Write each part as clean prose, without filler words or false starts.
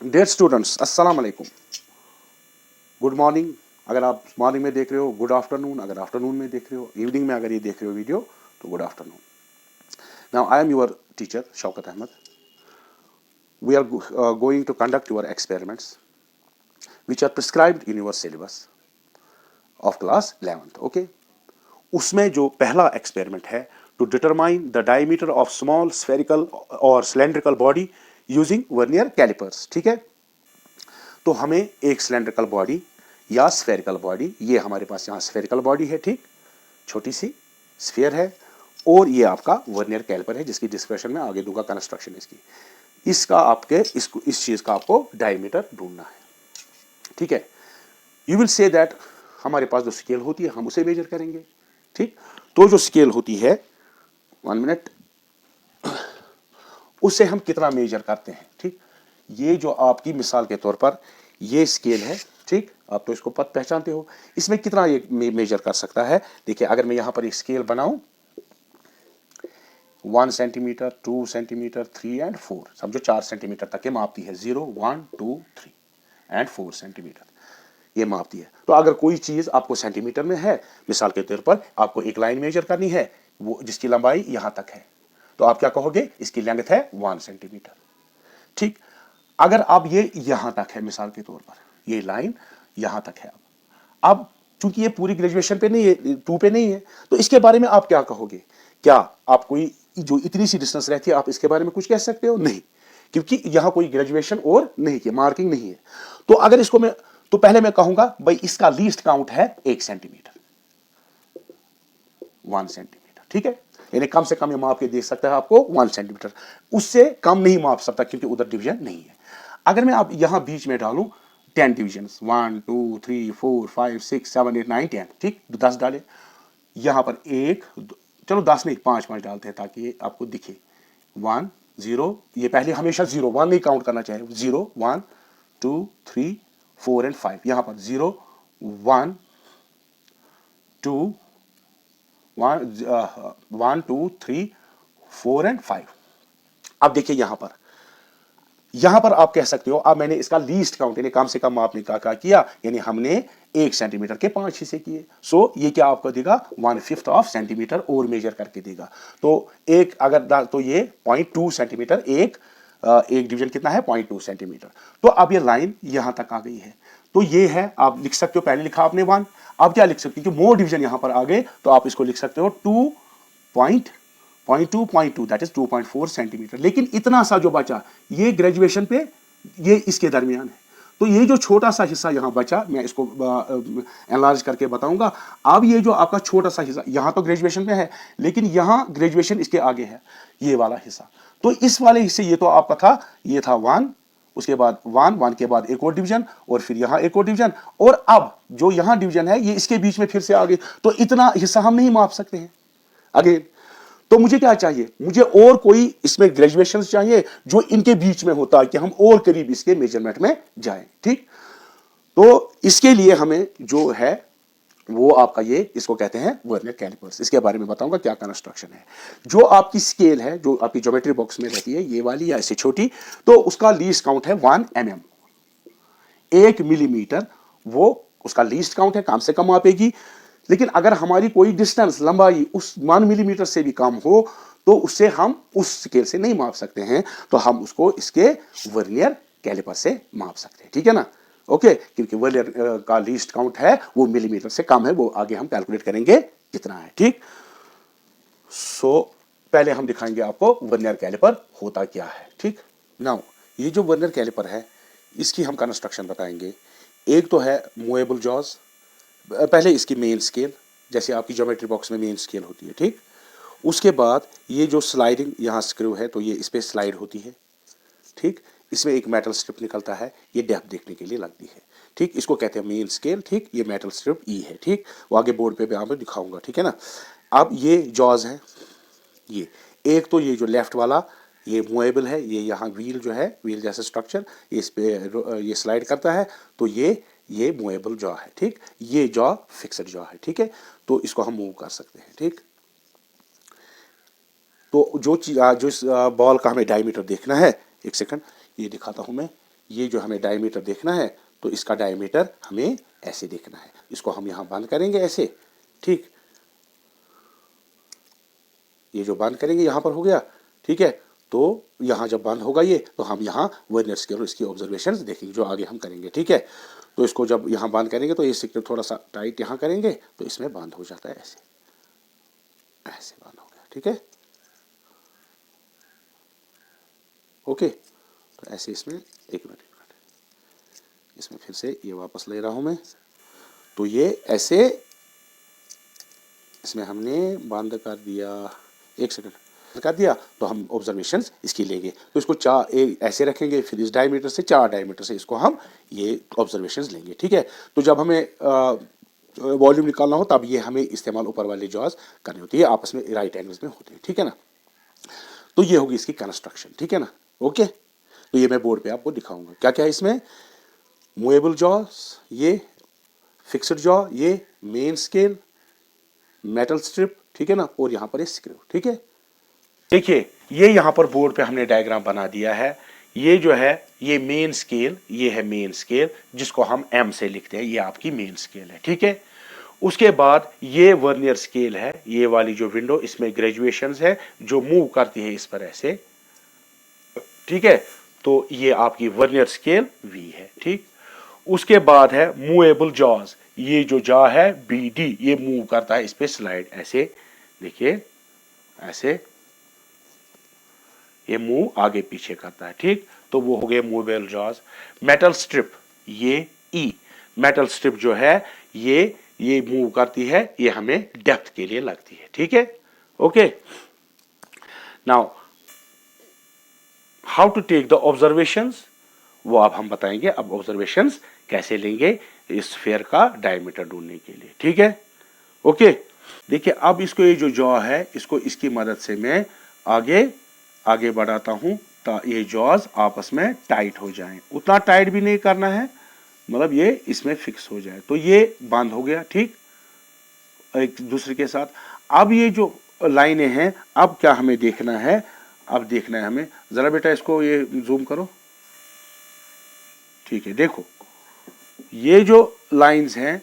Dear students, अस्सलाम वालेकुम। Good morning अगर आप मॉर्निंग में देख रहे हो, गुड आफ्टरनून अगर आफ्टरनून में देख रहे हो, इवनिंग में अगर ये देख रहे हो वीडियो तो good afternoon. Now I am your teacher Shaukat Ahmad. We are going to conduct your experiments which are prescribed in your syllabus of class 11th। Okay, उसमें जो पहला एक्सपेरिमेंट है to determine the diameter of small spherical और cylindrical body using vernier callipers. ठीक है, तो हमें एक सिलेंड्रिकल बॉडी या स्फेरिकल बॉडी, ये हमारे पास यहाँ स्फेरिकल बॉडी है, ठीक, छोटी सी स्फीयर है, और ये आपका वर्नियर कैलिपर है जिसकी डिस्क्रिप्शन में आगे दूंगा कंस्ट्रक्शन इसकी। इसका आपके इस चीज का आपको डायमीटर ढूंढना है। ठीक है, यू विल से दैट हमारे पास जो स्केल होती है हम उसे मेजर करेंगे। ठीक, तो जो स्केल होती है 1 मिनट, उससे हम कितना मेजर करते हैं। ठीक, ये जो आपकी मिसाल के तौर पर ये स्केल है, ठीक, आप तो इसको पहचानते हो, इसमें कितना ये मेजर कर सकता है। देखिए, अगर मैं यहां पर एक स्केल बनाऊं 1 सेंटीमीटर, 2 सेंटीमीटर, 3 एंड 4, समझो 4 सेंटीमीटर तक ये मापती है। 0 1 2 3 एंड 4 सेंटीमीटर ये मापती है। तो अगर कोई चीज आपको सेंटीमीटर में है, मिसाल के तौर पर आपको एक लाइन मेजर करनी है वो जिसकी लंबाई यहां तक है, तो आप क्या कहोगे, इसकी लेंथ है 1 सेंटीमीटर। ठीक, अगर आप ये यहां तक है, मिसाल के तौर पर ये लाइन यहां तक है, अब चूंकि ये पूरी ग्रेजुएशन पे नहीं है, 2 पे नहीं है, तो इसके बारे में आप क्या कहोगे। क्या आप कोई जो इतनी सी डिस्टेंस रहती है आप इसके बारे में कुछ कह सकते हो? नहीं, क्योंकि यहां कोई ग्रेजुएशन और नहीं की मार्किंग नहीं है। तो अगर इसको मैं, तो पहले मैं कहूंगा भाई इसका लीस्ट काउंट है 1 सेंटीमीटर, 1 सेंटीमीटर। ठीक है, यानी कम से कम ये माप के दे सकता है आपको 1 सेंटीमीटर, उससे कम नहीं माप सकता क्योंकि उधर डिवीजन नहीं है। अगर मैं आप यहां बीच में डालूं 10 डिवीजन, 1 2 3 4 5 6 7 8 9 10, ठीक, 10 डाले यहां पर, एक चलो 10 नहीं 5 5 डालते हैं ताकि ये आपको दिखे। 1 0, ये पहले हमेशा 0 1 नहीं काउंट करना चाहिए। 0 1 2 3 4 एंड 5, यहां पर 0 1 2 1 2 3 4 एंड 5। अब देखिए यहां पर आप कह सकते हो, अब मैंने इसका लीस्ट काउंट यानी कम से कम आपने क्या किया, यानी हमने 1 सेंटीमीटर के 5 हिस्से किए। सो ये क्या आपको देगा, 1/5 ऑफ सेंटीमीटर और मेजर करके देगा। तो एक अगर तो ये 0.2 सेंटीमीटर, एक डिवीजन कितना है, 0.2 सेंटीमीटर। तो अब ये लाइन यहां तक आ गई है, तो ये है, आप लिख सकते हो, पहले लिखा आपने 1, अब क्या लिख सकते हो कि मोर डिवीजन यहां पर आ गए, तो आप इसको लिख सकते हो 2.2 दैट इज 2.4 सेंटीमीटर। लेकिन इतना सा जो बचा ये ग्रेजुएशन पे, ये इसके दरमियान है, तो ये जो छोटा सा हिस्सा यहां बचा, मैं इसको एनलार्ज करके बताऊंगा। अब ये जो आपका छोटा सा हिस्सा यहां तो ग्रेजुएशन पे है, लेकिन यहां ग्रेजुएशन इसके आगे है, ये वाला हिस्सा। तो इस वाले हिस्से, ये तो आपका था, ये था 1, उसके बाद 1 के बाद एक और डिवीजन, और फिर यहां एक और डिवीजन, और अब जो यहां डिवीजन है ये इसके बीच में फिर से आ गई। तो इतना हिस्सा हम नहीं माप सकते हैं अगेन। तो मुझे क्या चाहिए, मुझे और कोई इसमें ग्रेजुएशन चाहिए जो इनके बीच में होता है कि हम और करीब इसके मेजरमेंट में जाएं। ठीक, तो इसके लिए हमें जो है वो आपका ये, इसको कहते हैं वर्नियर कैलिपर्स। इसके बारे में बताऊंगा क्या कंस्ट्रक्शन है। जो आपकी स्केल है जो आपकी ज्योमेट्री बॉक्स में रहती है, ये वाली या ऐसे छोटी, तो उसका लीस्ट काउंट है 1 mm, 1 मिलीमीटर, वो उसका लीस्ट काउंट है, कम से कम मापेगी। लेकिन अगर हमारी कोई डिस्टेंस, लंबाई उस 1 मिलीमीटर से भी कम हो, तो उससे हम उस स्केल से नहीं माप सकते हैं, तो हम उसको इसके वर्नियर कैलिपर से माप सकते हैं। ठीक है ना, ओके, क्योंकि वर्नियर का लीस्ट काउंट है वो मिलीमीटर से कम है, वो आगे हम कैलकुलेट करेंगे कितना है। ठीक, सो पहले हम दिखाएंगे आपको वर्नियर कैलिपर होता क्या है। ठीक, नाउ ये जो वर्नियर कैलिपर है इसकी हम कंस्ट्रक्शन बताएंगे। एक तो है मूवेबल जॉज, पहले इसकी मेन स्केल, जैसे आपकी ज्योमेट्री बॉक्स में मेन स्केल होती है। ठीक, उसके बाद ये जो स्लाइडिंग यहाँ स्क्रू है, तो ये इस पर स्लाइड होती है। ठीक, इसमें एक मेटल स्ट्रिप निकलता है, ये डेप्थ देखने के लिए लगती है। ठीक, इसको कहते हैं मेन स्केल। ठीक, ये मेटल स्ट्रिप ई है। ठीक, वो आगे बोर्ड पे आपको दिखाऊंगा। ठीक है ना, अब ये जॉज है, ये एक तो ये जो लेफ्ट वाला ये मूवेबल है, ये यहाँ व्हील जो है, व्हील जैसा स्ट्रक्चर, इस पे ये स्लाइड करता है, तो ये मूवेबल जॉ है। ठीक, ये जॉ फिक्स्ड जॉ है। ठीक है, तो इसको हम मूव कर सकते हैं। ठीक, तो जो चीज जो इस बॉल का हमें डायमीटर देखना है, एक सेकंड ये दिखाता हूं मैं, ये जो हमें डायमीटर देखना है तो इसका डायमीटर हमें ऐसे देखना है। इसको हम यहाँ बंद करेंगे ऐसे, ठीक, ये जो बंद करेंगे यहाँ पर हो गया, ठीक है। तो यहाँ जब बंद होगा ये, तो हम यहाँ वर्नियर स्केल और इसकी ऑब्जर्वेशंस देखेंगे जो आगे हम करेंगे, ठीक है। तो इसको जब यहाँ बंद करेंगे तो ये सिक्योर थोड़ा सा टाइट यहाँ करेंगे तो इसमें बंद हो जाता है ऐसे, ऐसे बंद हो गया, ठीक है, ओके। तो ऐसे इसमें एक मिनट इसमें फिर से ये वापस ले रहा हूँ मैं। तो ये ऐसे इसमें हमने बंद कर दिया, एक सेकंड कर दिया, तो हम ऑब्जर्वेशंस इसकी लेंगे। तो इसको ऐसे रखेंगे, फिर इस डायमीटर से 4 डायमीटर से इसको हम ये ऑब्जर्वेशंस लेंगे, ठीक है। तो जब हमें वॉल्यूम निकालना हो तब ये हमें इस्तेमाल ऊपर वाले जॉज करनी होती है, आपस में राइट एंगल्स में होते हैं, ठीक है ना। तो ये होगी इसकी कंस्ट्रक्शन, ठीक है ना, ओके। तो ये मैं बोर्ड पे आपको दिखाऊंगा क्या क्या है इसमें। मूवेबल जॉज, ये फिक्स्ड जॉ, ये मेन स्केल, मेटल स्ट्रिप, ठीक है ना, और यहाँ पर ये स्क्रू, ठीक है। देखिए ये यहाँ पर बोर्ड पे हमने डायग्राम बना दिया है। ये जो है ये मेन स्केल, ये है मेन स्केल जिसको हम एम से लिखते हैं, ये आपकी मेन स्केल है, ठीक है। उसके बाद ये वर्नियर स्केल है, ये वाली जो विंडो, इसमें ग्रेजुएशंस है जो मूव करती है इस पर ऐसे, ठीक है। तो ये आपकी वर्नियर स्केल वी है, ठीक। उसके बाद है मूवेबल जॉज, ये जो जॉ है बी डी, ये मूव करता है इस पे स्लाइड ऐसे, देखिए ऐसे ये मूव आगे पीछे करता है, ठीक। तो वो हो गए मूवेबल जॉज। मेटल स्ट्रिप, ये ई, मेटल स्ट्रिप जो है ये मूव करती है, ये हमें डेप्थ के लिए लगती है, ठीक है, okay. Now how to take the observations, वो अब हम बताएंगे। अब ऑब्जर्वेशंस कैसे लेंगे इस स्फीयर का डायमीटर ढूंढने के लिए, ठीक है, ओके। देखिए अब इसको ये जो जॉ है इसको इसकी मदद से मैं आगे बढ़ाता हूं ताकि ये जॉज आपस में टाइट हो जाएं। उतना टाइट भी नहीं करना है, मतलब ये इसमें फिक्स हो जाए। तो ये बंद हो गया, ठीक, एक दूसरे के साथ। अब ये जो लाइनें हैं, अब क्या हमें देखना है, अब देखना है हमें, जरा बेटा इसको ये जूम करो, ठीक है। देखो ये जो लाइंस हैं,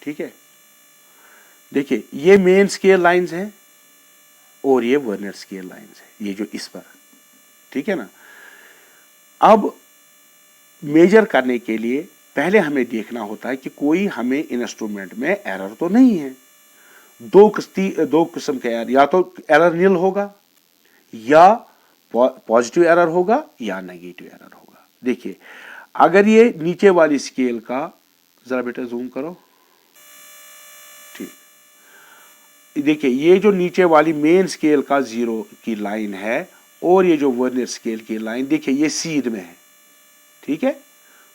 ठीक है, देखिए ये मेन स्केल लाइंस हैं और ये वर्नियर स्केल लाइंस है, ये जो इस पर, ठीक है ना। अब मेजर करने के लिए पहले हमें देखना होता है कि कोई हमें इंस्ट्रूमेंट में एरर तो नहीं है। दो किस्म के एरर, या तो एरर नील होगा या पॉजिटिव एरर होगा या नेगेटिव एरर होगा। देखिए अगर ये नीचे वाली स्केल का, जरा बेटा जूम करो, ठीक, देखिए ये जो नीचे वाली मेन स्केल का 0 की लाइन है और ये जो वर्नियर स्केल की लाइन, देखिए ये सीध में है, ठीक है।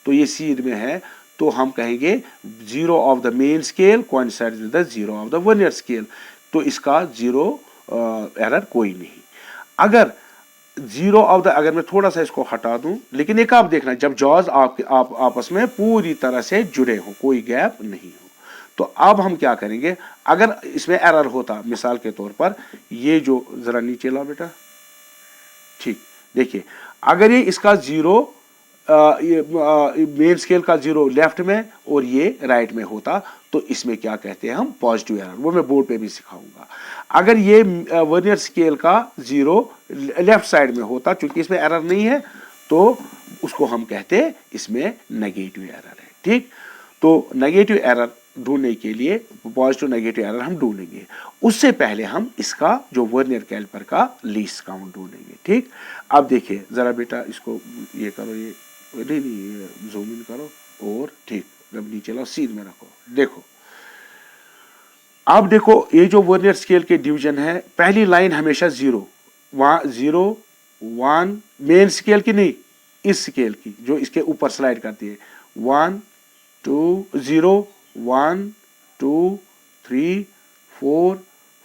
तो ये सीध में है, तो हम कहेंगे 0 of the main scale coincides with the 0 of the vernier scale, तो इसका 0 एरर कोई नहीं। अगर 0 ऑफ द, अगर मैं थोड़ा सा इसको हटा दूं, लेकिन एक आप देखना, जब जॉज आप आपस में पूरी तरह से जुड़े हो, कोई गैप नहीं हो, तो अब हम क्या करेंगे। अगर इसमें एरर होता, मिसाल के तौर पर ये जो, जरा नीचे लाओ बेटा, ठीक, देखिए अगर ये इसका 0 मेन स्केल का 0 लेफ्ट में और ये राइट में होता, तो इसमें क्या कहते हैं हम, पॉजिटिव एरर, वो मैं बोर्ड पे भी सिखाऊंगा। अगर ये वर्नियर स्केल का 0 लेफ्ट साइड में होता, चूंकि इसमें एरर नहीं है, तो उसको हम कहते हैं इसमें नेगेटिव एरर है, ठीक। तो नेगेटिव एरर ढूंढने के लिए पॉजिटिव नेगेटिव एरर हम ढूंढेंगे, उससे पहले हम इसका जो वर्नियर कैलिपर का लीस्ट काउंट ढूंढेंगे, ठीक। अब देखिए जरा बेटा इसको ये करो, ये नहीं जूम इन करो, और ठीक, जब नीचे लाओ सीध में रखो, देखो अब देखो ये जो वर्नियर स्केल के डिवीजन है, पहली लाइन हमेशा 0 1 मेन स्केल की नहीं, इस स्केल की जो इसके ऊपर स्लाइड करती है, 1 2 0 1 2 3 4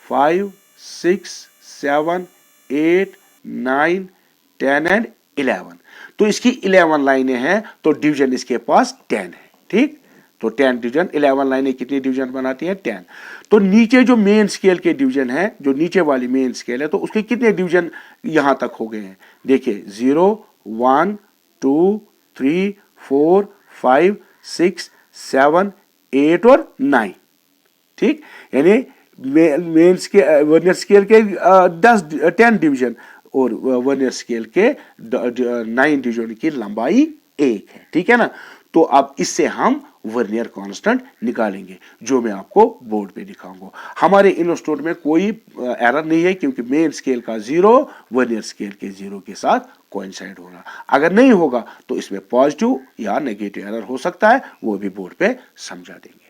5 6 7 8 9 10 एंड 11। तो इसकी 11 लाइनें हैं, तो डिवीजन इसके पास 10 है, ठीक। तो 10 डिवीजन, 11 लाइनें कितनी डिवीजन बनाती हैं, 10। तो नीचे जो मेन स्केल के डिवीजन है, जो नीचे वाली मेन स्केल है, तो उसके कितने डिवीजन यहां तक हो गए हैं, देखिए 0 1 2, 3, 4, 5, 6, 7, 8 और 9। ठीक, यानी मेन स्केल वर्नियर स्केल के 10 डिवीजन और वर्नियर स्केल के 9 डिवीजन की लंबाई 1 है। ठीक है ना। तो अब इससे हम वर्नियर कांस्टेंट निकालेंगे, जो मैं आपको बोर्ड पे दिखाऊंगा। हमारे इनस्टीट्यूट में कोई एरर नहीं है, क्योंकि मेन स्केल का 0 वर्नियर स्केल के 0 के साथ कोइंसाइड हो रहा। अगर नहीं होगा तो इसमें पॉजिटिव या नेगेटिव एरर हो सकता है, वो भी बोर्ड पे समझा देंगे।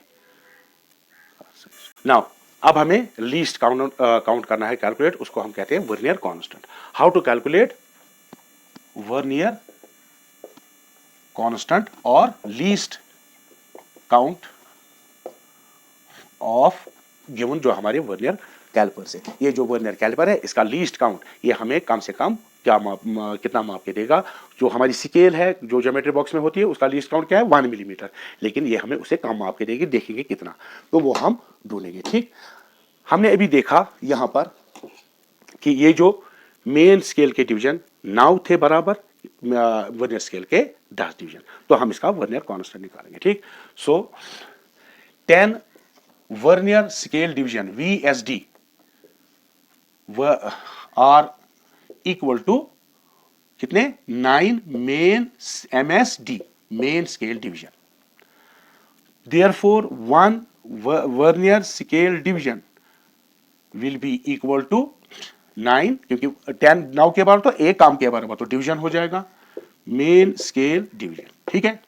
नाउ अब हमें लीस्ट काउंट करना है, कैलकुलेट, उसको हम कहते हैं vernier constant. How to calculate vernier constant और लीस्ट काउंट ऑफ गिवन, जो हमारे वर्नियर कैलिपर से, ये जो वर्नियर कैलिपर है इसका लीस्ट काउंट, ये हमें कम से कम क्या कितना माप के देगा। जो हमारी स्केल है जो ज्योमेट्री बॉक्स में होती है उसका लीस्ट काउंट क्या है 1 मिलीमीटर, लेकिन ये हमें उसे कम माप के देगी, देखेंगे कितना, तो वो हम ढूंढेंगे। ठीक, हमने अभी देखा यहां पर कि ये जो मेन स्केल के डिवीजन 9 थे बराबर वर्नियर स्केल के 10 डिवीजन, तो हम इसका वर्नियर कांस्टेंट निकालेंगे। ठीक, so 10 vernier scale division VSD are equal to कितने 9 main MSD main scale division. Therefore 1 vernier scale division will be equal to 9, क्योंकि 10 9 के बराबर तो 1 काम के बराबर, तो डिवीजन हो जाएगा मेन स्केल डिवीजन। ठीक है,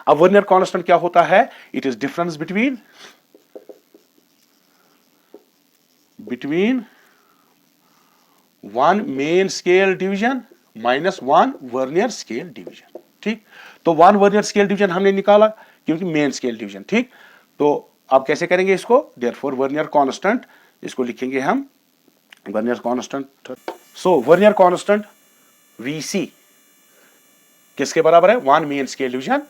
अब वर्नियर कांस्टेंट क्या होता है? It is difference between 1 main scale division minus 1 vernier scale division. ठीक, तो 1 वर्नियर स्केल डिवीजन हमने निकाला क्योंकि मेन स्केल डिवीजन। ठीक, तो अब कैसे करेंगे इसको? देयरफॉर वर्नियर कांस्टेंट, इसको लिखेंगे हम वर्नियर कांस्टेंट। सो वर्नियर कांस्टेंट VC किसके बराबर है? 1 main scale division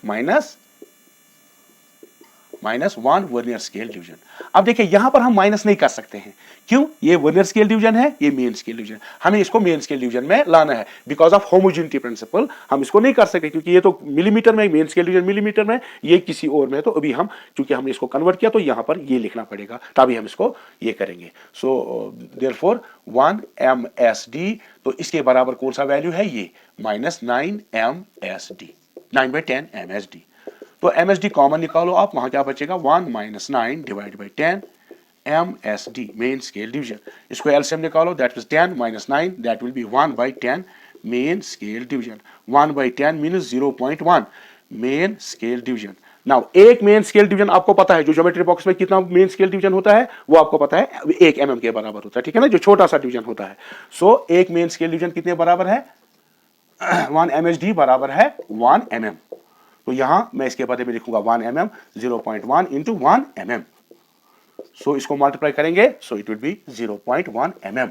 minus 1 vernier scale division. अब देखिए यहां पर हम माइनस नहीं कर सकते हैं, क्यों? ये वर्नियर स्केल डिवीजन है, ये मेन स्केल डिवीजन, हमें इसको मेन स्केल डिवीजन में लाना है। बिकॉज ऑफ होमोजेनिटी प्रिंसिपल हम इसको नहीं कर सकते, क्योंकि ये तो मिलीमीटर में, मेन स्केल डिवीजन मिलीमीटर में, ये किसी और में, तो अभी हम चूंकि हमने इसको कन्वर्ट किया तो यहां पर ये लिखना पड़ेगा, तभी हम इसको ये करेंगे। सो देयरफॉर 1 MSD, तो इसके बराबर कौन सा वैल्यू है? ये माइनस 9 MSD, 9/10 MSD। तो MSD कॉमन निकालो आप, वहां क्या बचेगा? 1 - 9 divide by 10 MSD main scale division. इसको एलसीएम निकालो, that is 10 - 9, that will be 1/10 main scale division. 1/10 means 0.1 main scale division. Now एक मेन स्केल डिवीजन आपको पता है, जो ज्योमेट्री बॉक्स में कितना मेन स्केल डिवीजन होता है वो आपको पता है, 1 mm के बराबर होता है। ठीक है ना, जो छोटा सा डिवीजन होता है। सो एक मेन स्केल डिवीजन कितने बराबर है? 1 MSD बराबर है 1 mm। तो यहां मैं इसके बदले में लिखूंगा 1 mm, 0.1 इंटू 1 mm। सो इसको मल्टीप्लाई करेंगे, सो इट विल बी 0.1 mm।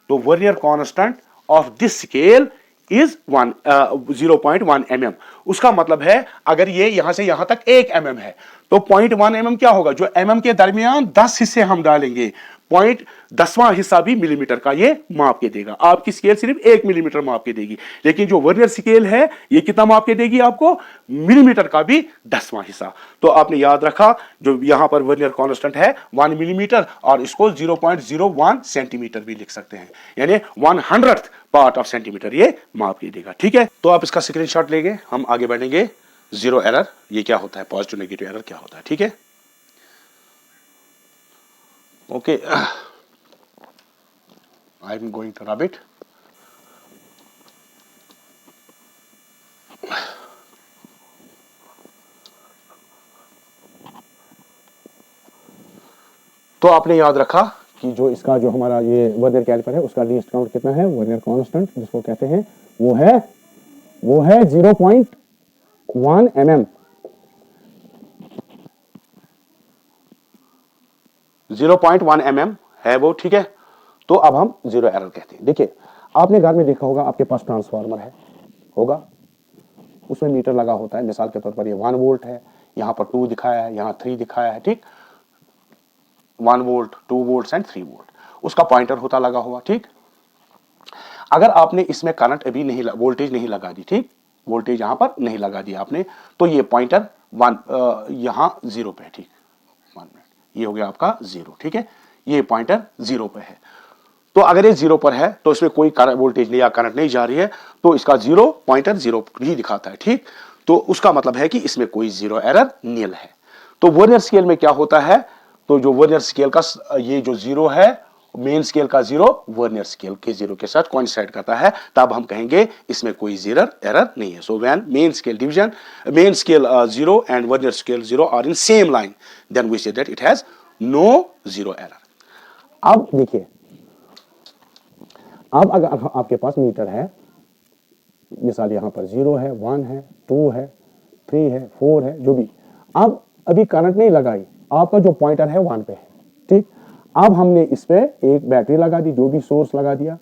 तो vernier constant of this scale is 0.1 mm। उसका मतलब है अगर ये यहां से यहां तक 1 mm है तो 0.1 mm क्या होगा? जो mm के दरमियान 10 हिस्से हम डालेंगे, 0.10वां हिस्सा भी मिलीमीटर का ये माप के देगा। आपकी स्केल सिर्फ 1 मिलीमीटर माप के देगी, लेकिन जो वर्नियर स्केल है ये कितना माप के देगी आपको? मिलीमीटर का भी 10वां हिस्सा। तो आपने याद रखा, जो यहां पर वर्नियर कांस्टेंट है 1 मिलीमीटर, और इसको 0.01 सेंटीमीटर भी लिख सकते हैं, यानी 100th पार्ट ऑफ सेंटीमीटर ये माप के देगा। ठीक है, तो आप इसका स्क्रीनशॉट लेंगे, हम आगे बढ़ेंगे। जीरो एरर ये क्या होता है, पॉजिटिव नेगेटिव एरर क्या होता है। ठीक है, okay, I am going to rub it. तो आपने याद रखा कि जो इसका जो हमारा ये वर्नियर कैलिपर है उसका लीस्ट काउंट कितना है? वर्नियर कांस्टेंट जिसको कहते हैं वो है 0.1 mm। 0.1 mm है वो। ठीक है, तो अब हम जीरो एरर कहते हैं। देखिए आपने घर में देखा होगा, आपके पास ट्रांसफार्मर है होगा, उसमें मीटर लगा होता है। मिसाल के तौर पर ये 1 वोल्ट है, यहां पर 2 दिखाया है, यहां 3 दिखाया है। ठीक, 1 वोल्ट, 2 वोल्ट एंड 3 वोल्ट, उसका पॉइंटर होता लगा हुआ। ठीक, अगर आपने इसमें करंट अभी नहीं, वोल्टेज नहीं लगा दी, ठीक, वोल्टेज यहां पर नहीं लगा दिया आपने, तो ये पॉइंटर यहां 0 पे है, ठीक, 1 मिनट, ये हो गया आपका 0, ठीक है, ये पॉइंटर 0 पे है। तो अगर ये 0 पर है तो इसमें कोई वोल्टेज नहीं या करंट नहीं जा रही है, तो इसका 0 पॉइंटर 0 ही दिखाता है, ठीक। तो उसका मतलब है कि इसमें कोई 0 एरर नील है। तो वर्नियर स्केल में क्या होता है, तो जो वर्नियर स्केल का ये जो 0 है, मेन स्केल का 0 वर्नियर स्केल के 0 के साथ कोइंसाइड करता है, तब हम कहेंगे इसमें कोई 0 एरर नहीं है। So when main scale division, main scale 0 and vernier scale 0 are in same line, then we say that it has no 0 error. अब देखिए, अब अगर आपके पास मीटर है, मिसाल यहां पर 0 है, 1 है, 2 है, 3 है, 4 है, जो भी, अब अभी करंट नहीं लगाई, आपका जो पॉइंटर है 1 पे है, ठीक। अब हमने इस पे एक बैटरी लगा दी, जो भी सोर्स लगा दिया,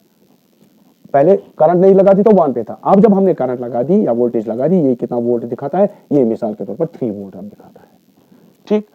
पहले करंट नहीं लगा दी तो 1 पे था, अब जब हमने करंट लगा दी या वोल्टेज लगा दी, ये कितना वोल्ट दिखाता है, ये मिसाल के तौर पर 3 वोल्ट अब दिखाता है, ठीक।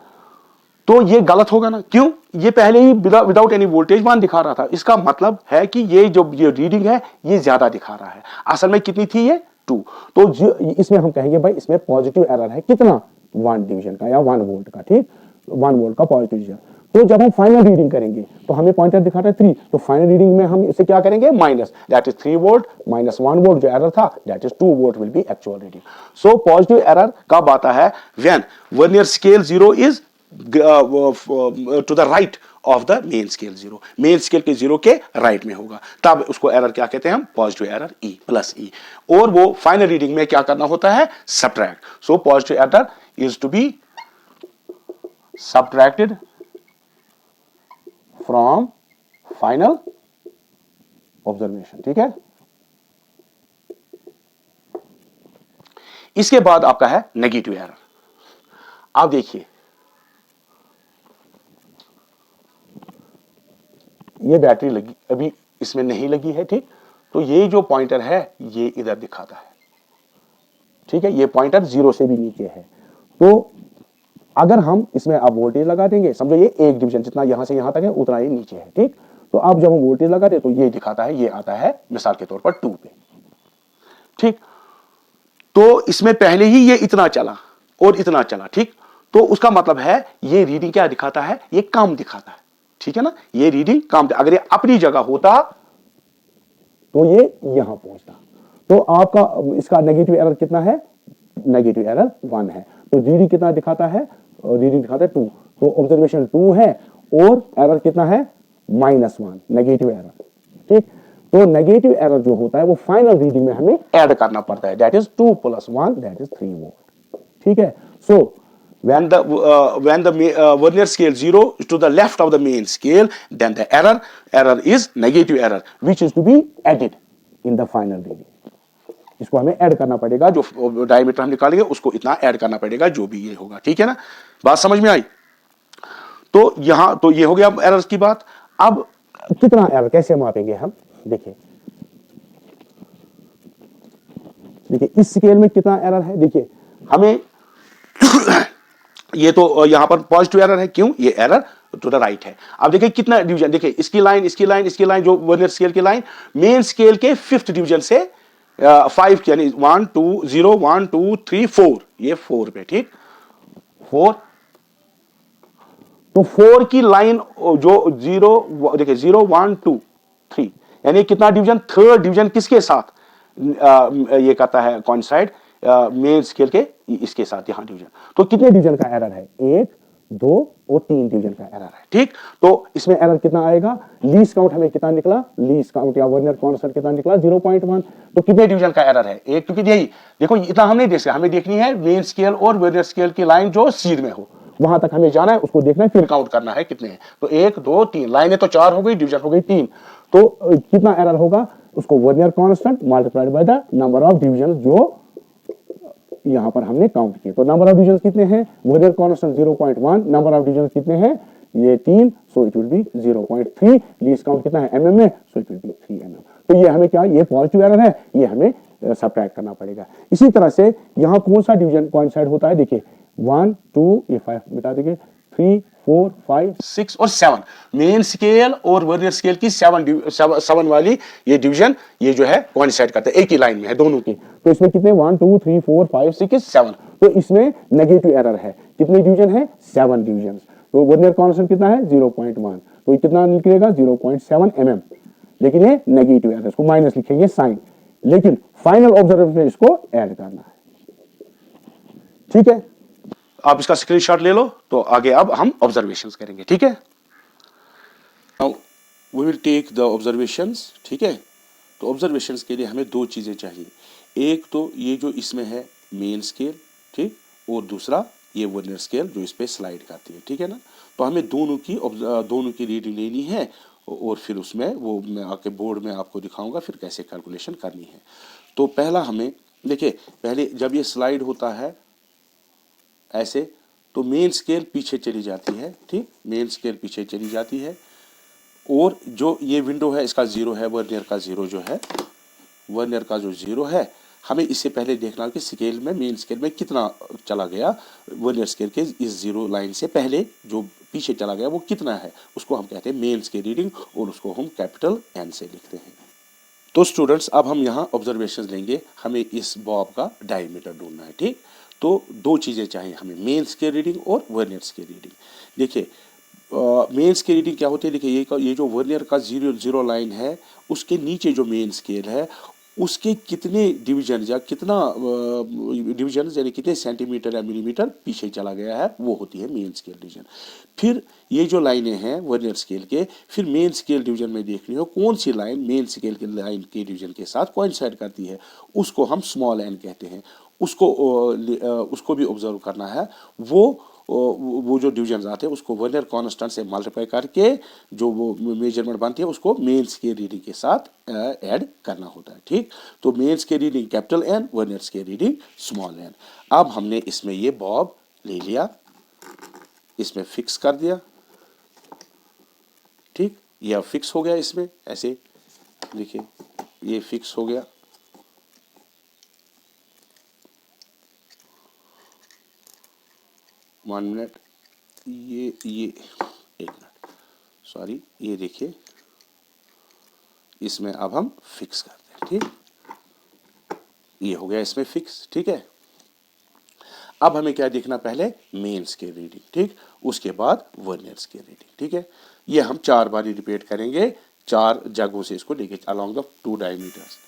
तो ये गलत होगा ना, क्यों, ये पहले ही विदाउट एनी वोल्टेज 1 दिखा रहा था, इसका मतलब है कि ये जो ये रीडिंग है ये ज्यादा दिखा रहा है, असल में कितनी थी ये 2। तो इसमें हम कहेंगे भाई इसमें पॉजिटिव एरर है, कितना, 1 डिवीजन का या 1 वोल्ट का, ठीक, 1 वोल्ट का पॉजिटिव डिवीजन। तो जब हम फाइनल रीडिंग करेंगे तो हमें पॉइंटर दिखा रहा है 3, तो फाइनल रीडिंग में हम इसे क्या करेंगे, minus, that is 3 volt minus 1 volt जो एरर था, that is 2 volt will be actual reading. So positive error कब आता है, when vernier scale 0 is to the right of the main scale 0, main scale के 0 के राइट में होगा, तब उसको एरर क्या कहते हैं हम, positive error E plus E। और वो फाइनल रीडिंग में क्या करना होता है, subtract. So positive error is to be subtracted from final observation, ठीक है। इसके बाद आपका है नेगेटिव एरर। आप देखिए, ये बैटरी लगी, अभी इसमें नहीं लगी है, ठीक, तो ये जो पॉइंटर है ये इधर दिखाता है, ठीक है, ये पॉइंटर 0 से भी नीचे है। तो अगर हम इसमें अब वोल्टेज लगा देंगे, समझो ये 1 डिवीजन जितना यहां से यहां तक है उतना ये नीचे है, ठीक, तो अब जब हम वोल्टेज लगाते तो ये दिखाता है, ये आता है मिसाल के तौर पर 2 पे, ठीक। तो इसमें पहले ही ये इतना चला और इतना चला, ठीक, तो उसका मतलब है ये रीडिंग क्या दिखाता है, ये कम दिखाता है, ठीक है ना, ये रीडिंग कम, अगर ये अपनी जगह होता तो ये यहां पहुंचता। तो आपका इसका नेगेटिव एरर कितना है, नेगेटिव एरर 1 है, तो रीडिंग कितना दिखाता है, रीडिंग दिखाता है 2, तो ऑब्जर्वेशन 2 है और एरर कितना है, -1, नेगेटिव एरर, ठीक। तो नेगेटिव एरर जो होता है वो फाइनल रीडिंग में हमें ऐड करना पड़ता है, that is 2 + 1 that is 3 volt, ठीक है। सो when the vernier scale 0 is to the left of the main scale, then the error is negative error which is to be added in the final reading। इसको हमें add करना पड़ेगा, जो diameter हम निकालेंगे उसको इतना ऐड करना पड़ेगा, जो भी ये होगा, ठीक है ना, बात समझ में आई। तो यहां तो ये हो गया एरर की बात। अब कितना एरर कैसे मापेंगे हम, देखिए इस स्केल में कितना एरर है, देखिए हमें ये तो यहां पर पॉजिटिव एरर है, क्यों, ये एरर टू द राइट है। अब देखिए कितना डिवीजन, देखिए इसकी लाइन, इसकी लाइन, इसकी लाइन, जो वर्नियर स्केल की लाइन मेन स्केल के 5th डिवीजन से 5 यानी 1 2 0 1 2 3 4, ये 4 पे, ठीक, 4, तो 4 की लाइन जो 0 देखिए 0 1 2 3 यानी कितना डिवीजन, 3rd डिवीजन किसके साथ ये करता है कोइंसाइड, मेन स्केल के इसके साथ यहां डिवीजन। तो कितने डिवीजन का एरर है, 1 2 और 3 डिवीजन का एरर है, ठीक। तो इसमें एरर कितना आएगा, लीस्ट काउंट हमें कितना निकला, लीस्ट काउंट या वर्नियर कांस्टेंट कितना निकला, 0.1। तो कितने डिवीजन का एरर है, एक, क्योंकि यही देखो इतना हम नहीं देख सकते, हमें देखनी है मेन स्केल और वर्नियर स्केल की लाइन जो सीध में हो, वहां तक हमें जाना है, उसको देखना है, फिर काउंट करना है कितने हैं। तो 1 2 3 लाइनें तो 4 हो गई, डिवीजन हो गई 3, तो कितना एरर होगा, उसको vernier constant multiplied by the number of division जो यहां पर हमने काउंट किए। तो नंबर ऑफ डिवीजन कितने हैं, vernier constant 0.1, number of division कितने हैं, ये 3, सो it will B 0.3, least count कितना है mm में, सो इट विल बी 3 mm। तो ये हमें क्या, ये पॉजिटिव एरर है, ये हमें सब्ट्रैक्ट करना पड़ेगा। इसी तरह से यहां कौन सा डिवीजन कोइंसाइड होता है, देखिए 1 2, ये 5 मिटा देंगे, 3 4 5 6 और 7 मेन स्केल और वर्नियर स्केल की 7 वाली ये डिवीजन ये जो है कोइंसाइड करते हैं, एक ही लाइन में है दोनों की। तो इसमें कितने 1 2 3 4 5 6 7, तो इसमें नेगेटिव एरर है। कितने डिवीजन है? 7 डिवीजन। तो वर्नियर कांस्टेंट कितना है? 0.1, तो ये कितना निकलेगा? 0.7 mm। लेकिन ये नेगेटिव एरर, इसको माइनस लिखेंगे साइन, लेकिन फाइनल ऑब्जर्वेशन में इसको ऐड करना है। ठीक है, आप इसका स्क्रीनशॉट ले लो। तो आगे अब हम ऑब्जर्वेशंस करेंगे। ठीक है, now we will take the observations. ठीक है, तो ऑब्जर्वेशंस के लिए हमें दो चीजें चाहिए, एक तो ये जो इसमें है मेन स्केल, ठीक, और दूसरा ये वर्नियर स्केल जो इस पे स्लाइड करती है। ठीक है ना, तो हमें दोनों की रीडिंग लेनी है और फिर उसमें वो मैं आके बोर्ड में आपको दिखाऊंगा फिर कैसे कैलकुलेशन करनी है। तो पहला हमें देखिए, पहले जब ये स्लाइड होता है ऐसे, तो मेन स्केल पीछे चली जाती है। ठीक, मेन स्केल पीछे चली जाती है और जो ये विंडो है इसका 0 है, वर्नियर का 0 जो है, वर्नियर का जो 0 है, हमें इससे पहले देखना कि स्केल में मेन स्केल में कितना चला गया, वर्नियर स्केल के इस 0 लाइन से पहले जो पीछे चला गया वो कितना है, उसको हम कहते हैं मेन स्केल रीडिंग और उसको हम कैपिटल N से लिखते हैं। तो स्टूडेंट्स अब हम यहाँ ऑब्जर्वेशन लेंगे, हमें इस बॉब का डायमीटर ढूंढना है। ठीक, तो दो चीज़ें चाहिए हमें, मेन स्केल रीडिंग और वर्नियर स्केल रीडिंग। देखिए मेन स्केल रीडिंग क्या होती है, देखिए ये जो वर्नियर का 0 लाइन है उसके नीचे जो मेन स्केल है उसके कितने डिवीजन या कितना डिवीजन यानी कितने सेंटीमीटर या मिलीमीटर पीछे चला गया है वो होती है मेन स्केल डिवीजन। फिर ये जो लाइनें हैं वर्नियर स्केल के, फिर मेन स्केल डिवीजन में देखनी हो कौन सी लाइन मेन स्केल के लाइन के डिवीजन के साथ कोइंसाइड करती है, उसको हम स्मॉल n कहते हैं। उसको भी ऑब्जर्व करना है। वो जो डिवीजन आते हैं उसको वर्नियर कांस्टेंट से मल्टीप्लाई करके जो वो मेजरमेंट बनती है उसको मेन स्केल रीडिंग के साथ ऐड करना होता है। ठीक, तो main scale reading capital N, vernier scale reading small n। अब हमने इसमें ये बॉब ले लिया, इसमें फिक्स कर दिया। ठीक, ये अब फिक्स हो गया इसमें, ऐसे देखिए ये फिक्स हो गया। वन मिनट, ये एक मिनट, सॉरी, ये देखिए इसमें अब हम फिक्स करते हैं। ठीक, ये हो गया इसमें फिक्स। ठीक है, अब हमें क्या देखना, पहले मेन स्केल रीडिंग, ठीक, उसके बाद वर्नियर स्केल रीडिंग। ठीक है, ये हम 4 बार रिपीट करेंगे, 4 जगहों से इसको लेके अलोंग द 2 डायमीटर्स।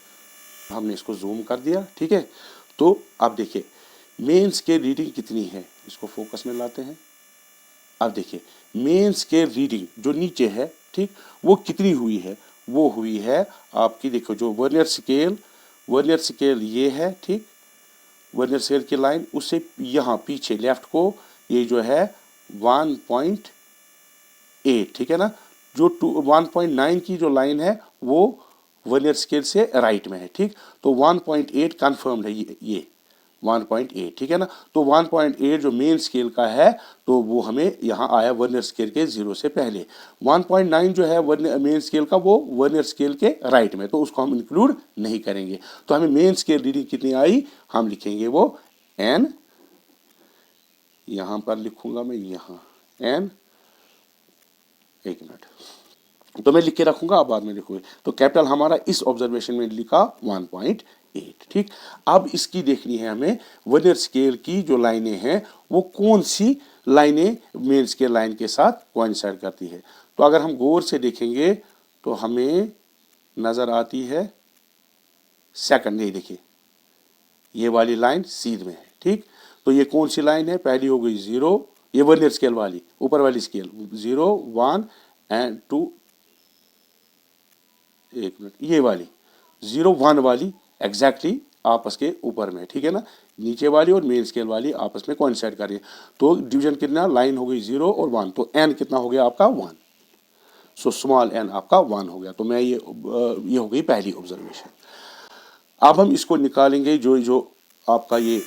हमने इसको जूम कर दिया। ठीक है, तो अब देखिए मेन स्केल रीडिंग कितनी है, इसको फोकस में लाते हैं। अब देखिए मेन स्केल रीडिंग जो नीचे है, ठीक, वो कितनी हुई है, वो हुई है आपकी, देखो जो वर्नियर स्केल ये है। ठीक, वर्नियर स्केल की लाइन उससे यहाँ पीछे लेफ्ट को ये जो है 1.8, ठीक है ना, जो 1.9 की जो लाइन है वो वर्नियर स्केल से राइट में है। ठीक, तो 1.8 कन्फर्म्ड है ये 1.8, ठीक है ना। तो 1.8 जो मेन स्केल का है तो वो हमें यहाँ आया वर्नियर स्केल के 0 से पहले। 1.9 जो है मेन स्केल का वो वर्नियर स्केल के राइट में, तो उसको हम इंक्लूड नहीं करेंगे। तो हमें मेन स्केल रीडिंग कितनी आई, हम लिखेंगे वो n, यहाँ पर लिखूंगा मैं, यहाँ n, एक मिनट, तो मैं लिख के रखूंगा, आप बाद में लिखोगे। तो कैपिटल हमारा इस ऑब्जर्वेशन में लिखा 1.8। ठीक, अब इसकी देखनी है हमें वर्नियर स्केल की जो लाइनें हैं वो कौन सी लाइनें मेन स्केल लाइन के साथ कोइंसाइड करती है। तो अगर हम गौर से देखेंगे तो हमें नजर आती है सेकंड, ये देखिए ये वाली लाइन सीध में है। ठीक, तो ये कौन सी लाइन है, पहली हो गई 0, ये वर्नियर स्केल वाली ऊपर वाली स्केल 0 1 एंड 2, एक मिनट, ये वाली 0 1 वाली एग्जैक्टली आपस के ऊपर में, ठीक है ना, नीचे वाली और मेन स्केल वाली आपस में कोइंसाइड कर रही है। तो डिवीजन कितना, लाइन हो गई 0 और 1, तो n कितना हो गया आपका 1, सो स्मॉल n आपका 1 हो गया। तो मैं ये हो गई पहली ऑब्जर्वेशन। अब हम इसको निकालेंगे, जो आपका ये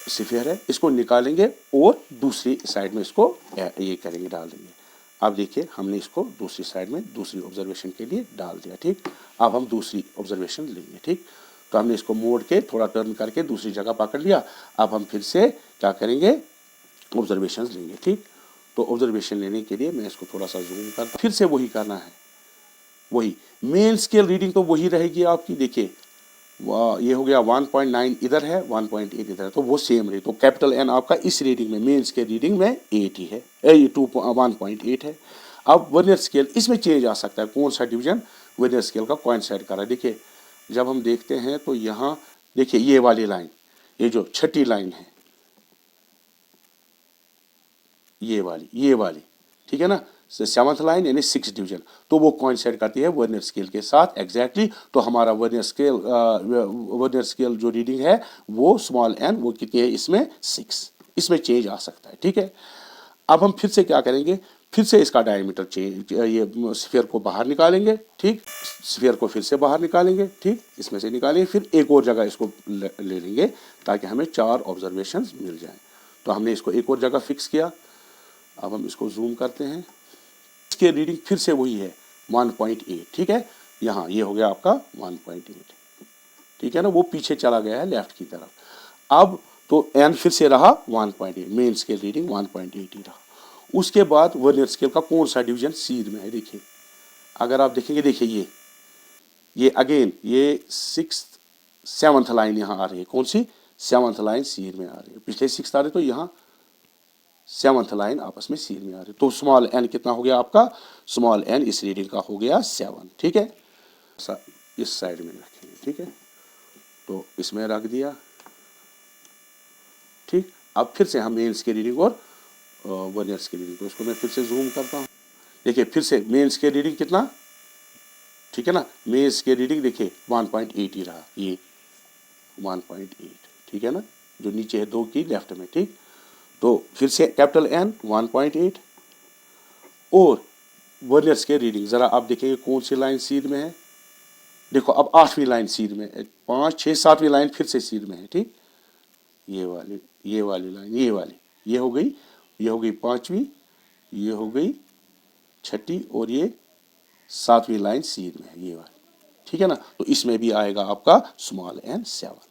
सिफियर है इसको निकालेंगे और दूसरी साइड में इसको ये करेंगे, डाल देंगे। अब देखिए हमने इसको दूसरी साइड में दूसरी ऑब्जर्वेशन के लिए डाल दिया। ठीक, अब हम दूसरी ऑब्जर्वेशन लेंगे। ठीक, तो हमने इसको मोड़ के थोड़ा टर्न करके दूसरी जगह पकड़ लिया। अब हम फिर से क्या करेंगे, ऑब्जर्वेशंस लेंगे। ठीक, तो ऑब्जर्वेशन लेने के लिए मैं इसको थोड़ा सा जूम करता, फिर से वही करना है, वही मेन स्केल रीडिंग तो वही रहेगी आपकी। देखिए ये हो गया 1.9 इधर है, 1.8 इधर है, तो वो सेम रही। तो कैपिटल एन आपका इस रीडिंग में, मेन स्केल रीडिंग में 8 ही है, 1.8 है। अब वर्नियर स्केल इसमें चेंज आ सकता है, कौन सा डिवीजन वर्नियर स्केल का कोइंसाइड कर रहा है। देखिए जब हम देखते हैं तो यहाँ देखिए ये वाली लाइन, ये जो छठी लाइन है, ये वाली ठीक है ना, सेवंथ लाइन यानी 6 डिवीजन, तो वो कोइंसाइड करती है वर्नियर स्केल के साथ एग्जैक्टली। तो हमारा वर्नियर स्केल जो रीडिंग है वो स्मॉल एन, वो कितनी है इसमें 6, इसमें चेंज आ सकता है, ठीक है। अब हम फिर से क्या करेंगे, फिर से इसका डायमीटर चेंज, ये स्फीयर को बाहर निकालेंगे, ठीक, स्फीयर को फिर से बाहर निकालेंगे, ठीक, इसमें से निकालेंगे, फिर एक और जगह इसको ले लेंगे ताकि हमें 4 ऑब्जर्वेशंस मिल जाएं। तो हमने इसको एक और जगह फिक्स किया। अब हम इसको जूम करते हैं, इसके रीडिंग फिर से वही है 1.8, ठीक है। यहाँ ये हो गया आपका 1.8, ठीक है ना, वो पीछे चला गया है लेफ्ट की तरफ। अब तो एन फिर से रहा 1.8, मेन स्केल रीडिंग 1.8 ही रहा। उसके बाद वर्नियर स्केल का कौन सा डिवीजन सीध में है, देखिए अगर आप देखेंगे, देखिए ये अगेन ये 7th लाइन यहाँ आ रही है, कौन सी 7th लाइन सीध में आ रही है, पिछले 6 आ रहे, तो यहाँ 7th लाइन आपस में सीध में आ रही है। तो स्मॉल एन कितना हो गया आपका, स्मॉल एन इस रीडिंग का हो गया 7, ठीक है। इस साइड में रखेंगे, ठीक है, तो इसमें रख दिया, ठीक। अब फिर से हम मेंस की रीडिंग और वर्नियर्स की रीडिंग, तो इसको मैं फिर से जूम करता हूँ। देखिए फिर से मेंस की रीडिंग कितना, ठीक है ना, मेंस की रीडिंग देखिए 1.8 ही रहा, ये 1.8, ठीक है ना, जो नीचे है 2 की लेफ्ट में, ठीक। तो फिर से कैपिटल एन 1.8 और वर्नियर्स के रीडिंग जरा आप देखेंगे कौन सी लाइन सीध में है। देखो अब 8वीं लाइन सीध में, 5, 6, 7वीं लाइन फिर से सीध में है, ठीक। ये वाली लाइन, ये हो गई, ये हो गई 5वीं, ये हो गई 6ठी और ये 7वीं लाइन सीध में है, ये वाली, ठीक है ना। तो इसमें भी आएगा आपका स्मॉल एन 7।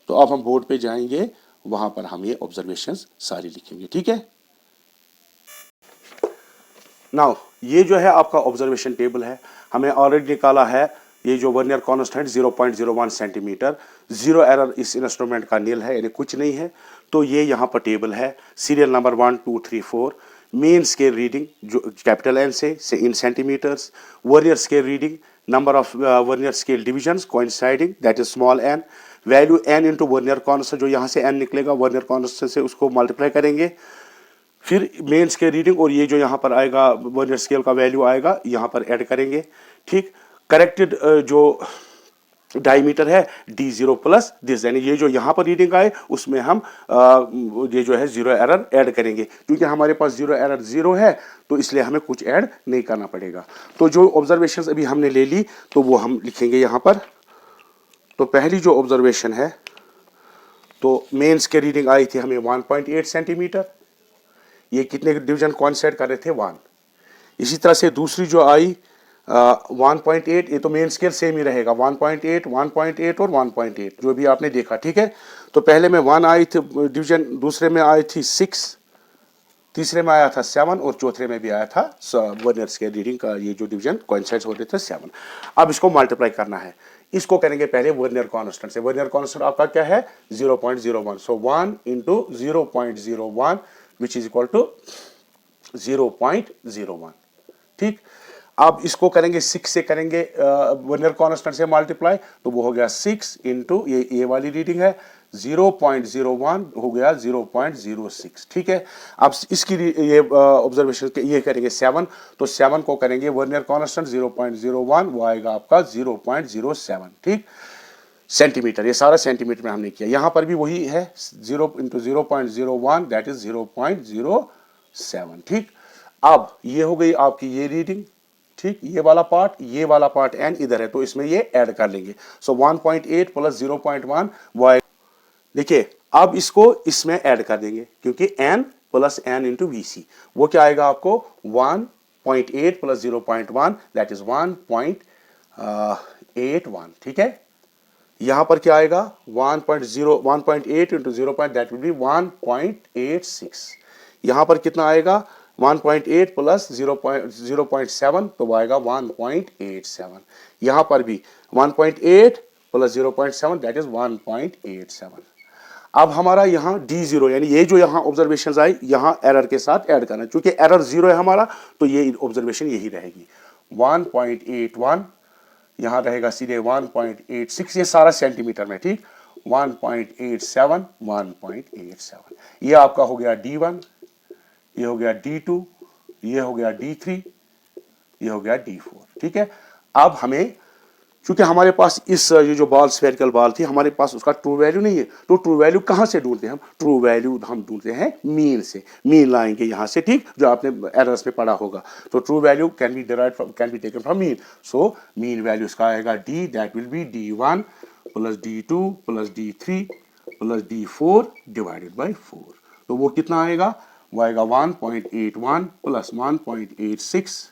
तो अब हम बोर्ड पे जाएंगे, वहां पर हम ये ऑब्जर्वेशंस सारी लिखेंगे, ठीक है। नाउ ये जो है आपका ऑब्जर्वेशन टेबल है, हमें ऑलरेडी निकाला है ये जो vernier constant 0.01 centimetre, zero error इस इंस्ट्रूमेंट का नील है, यानी कुछ नहीं है। तो ये यहाँ पर टेबल है, serial number 1 2 3 4, main scale reading जो कैपिटल एन से in centimetres, vernier scale reading, number of vernier scale divisions coinciding that is small N, value N into vernier constant, जो यहाँ से एन निकलेगा वर्नियर कांस्टेंट से उसको multiply करेंगे, फिर मेन स्केल रीडिंग और ये जो यहाँ पर आएगा वर्नियर स्केल का वैल्यू आएगा यहाँ पर ऐड करेंगे, ठीक। करेक्टेड जो डायमीटर है D0 प्लस दिस, यानी ये जो यहाँ पर रीडिंग आए उसमें हम ये जो है जीरो एरर ऐड करेंगे, क्योंकि हमारे पास जीरो एरर 0 है तो इसलिए हमें कुछ ऐड नहीं करना पड़ेगा। तो जो ऑब्जर्वेशंस अभी हमने ले ली तो वो हम लिखेंगे यहाँ पर। तो पहली जो ऑब्जर्वेशन है, तो मेंस के रीडिंग आई थी हमें 1.8 सेंटीमीटर, ये कितने डिवीजन कोइंसाइड कर रहे थे 1। इसी तरह से दूसरी जो आई 1.8, ये तो मेन स्केल सेम ही रहेगा 1.8, 1.8 और 1.8 जो भी आपने देखा, ठीक है। तो पहले में 1 आई थी डिवीजन, दूसरे में आई थी 6, तीसरे में आया था 7 और चौथे में भी आया था वर्नियर स्केल रीडिंग का ये जो डिवीजन कोइंसाइड होते थे 7। अब इसको मल्टीप्लाई करना है, इसको करेंगे पहले वर्नियर कांस्टेंट से। वर्नियर कांस्टेंट आपका क्या है 0.01, so 1 into 0.01 which is equal to 0.01, ठीक। अब इसको करेंगे 6 से, करेंगे वर्नियर कांस्टेंट से मल्टीप्लाई, तो वो हो गया 6 इंटू ये वाली रीडिंग है 0.01 हो गया 0.06, ठीक है। अब इसकी ये ऑब्जर्वेशन ये करेंगे 7, तो 7 को करेंगे वर्नियर कांस्टेंट 0.01, वो आएगा आपका 0.07, ठीक, सेंटीमीटर। ये सारा सेंटीमीटर में हमने किया, यहाँ पर भी वही है 0 इंटू 0.01 दैट इज 0.07, ठीक। अब ये हो गई आपकी ये रीडिंग, ठीक, ये वाला पार्ट एन इधर है तो इसमें ये ऐड कर लेंगे, सो 1.8 प्लस 0.1 वो आएगा। देखिए अब इसको इसमें ऐड कर देंगे क्योंकि n plus n into VC, वो क्या आएगा आपको 1.8 प्लस 0.1 दैट इज 1.81, ठीक है। यहां पर क्या आएगा 1.8 इंटू 0. दैट विल बी 1.86, यहाँ पर कितना आएगा 1.8 प्लस 0.7 तो वो आएगा 1.87। यहाँ पर भी 1.8 प्लस 0.7 दैट इज 1.87। अब हमारा यहाँ D0 यानी ये जो यहाँ ऑब्जर्वेशन आई यहाँ एरर के साथ ऐड करना, क्योंकि एरर 0 है हमारा तो ये ऑब्जर्वेशन यही रहेगी 1.81, यहाँ रहेगा सीधे 1.86, ये सारा सेंटीमीटर में, ठीक 1.87 1.87। ये आपका हो गया D1, ये हो गया D2, ये हो गया D3, ये हो गया D4। ठीक है, अब हमें क्योंकि हमारे पास इस ये जो बॉल स्फेरिकल बॉल थी हमारे पास उसका ट्रू वैल्यू नहीं है, तो ट्रू वैल्यू कहाँ से ढूंढते हैं हम? ट्रू वैल्यू हम ढूंढते हैं मीन से, मीन लाएंगे यहाँ से, ठीक, जो आपने एरर्स में पढ़ा होगा। तो true value can be taken from mean. So mean value इसका आएगा D, that will be D1 plus D2 plus D3 plus D4 divided by 4। तो वो कितना आएगा? वो आएगा 1.81 plus 1.86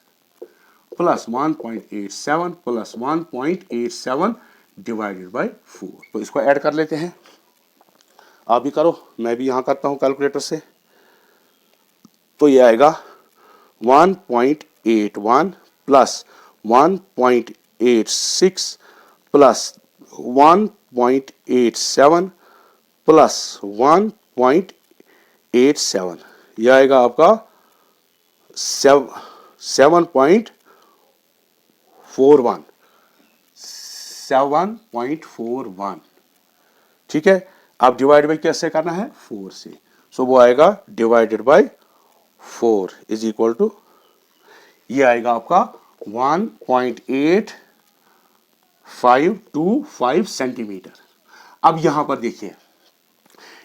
plus 1.87 plus 1.87 divided by 4। तो इसको ऐड कर लेते हैं, आप भी करो, मैं भी यहाँ करता हूँ कैलकुलेटर से। तो ये आएगा 1.81 प्लस 1.86 प्लस 1.87 प्लस 1.87, यह आएगा आपका 7.41। ठीक है, अब डिवाइड बाई कैसे करना है? 4 से। सो वो आएगा divided by 4 is equal to, ये आएगा आपका 1.8525 सेंटीमीटर। अब यहां पर देखिए,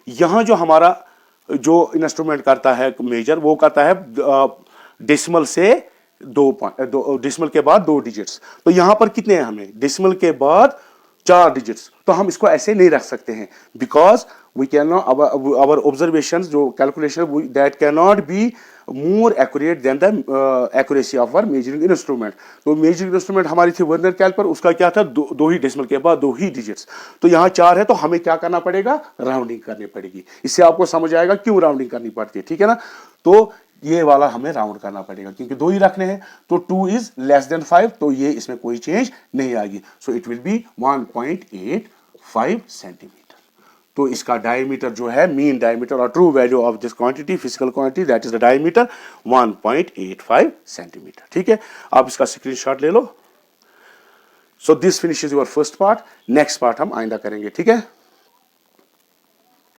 यहां जो हमारा जो इंस्ट्रूमेंट करता है मेजर, वो करता है डेसिमल से डेसिमल के बाद 2 डिजिट्स। तो यहां पर कितने हैं हमें? डेसिमल के बाद 4 डिजिट्स। तो हम इसको ऐसे नहीं रख सकते हैं, because we can not, our observation जो calculation that can not be more accurate than the accuracy of our measuring instrument. तो मेजरिंग इंस्ट्रूमेंट हमारी थी वर्नियर कैलिपर, उसका क्या था? दो ही डेसिमल के बाद 2 ही डिजिट्स। तो यहाँ 4 है, तो हमें क्या करना पड़ेगा? राउंडिंग करनी पड़ेगी। इससे आपको समझ आएगा क्यों राउंडिंग करनी पड़ती है, ठीक है ना। तो ये वाला हमें राउंड करना पड़ेगा, क्योंकि 2 ही रखने हैं। तो 2 इज लेस देन 5, तो ये इसमें कोई चेंज नहीं आएगी। So it will be 1.85 centimetre. तो इसका डायमीटर जो है, मीन डायमीटर और true value of this quantity, physical quantity, that is the diameter 1.85 centimetre. ठीक है, आप इसका स्क्रीनशॉट ले लो। So this finishes your first part. Next part हम आइंदा करेंगे, ठीक है।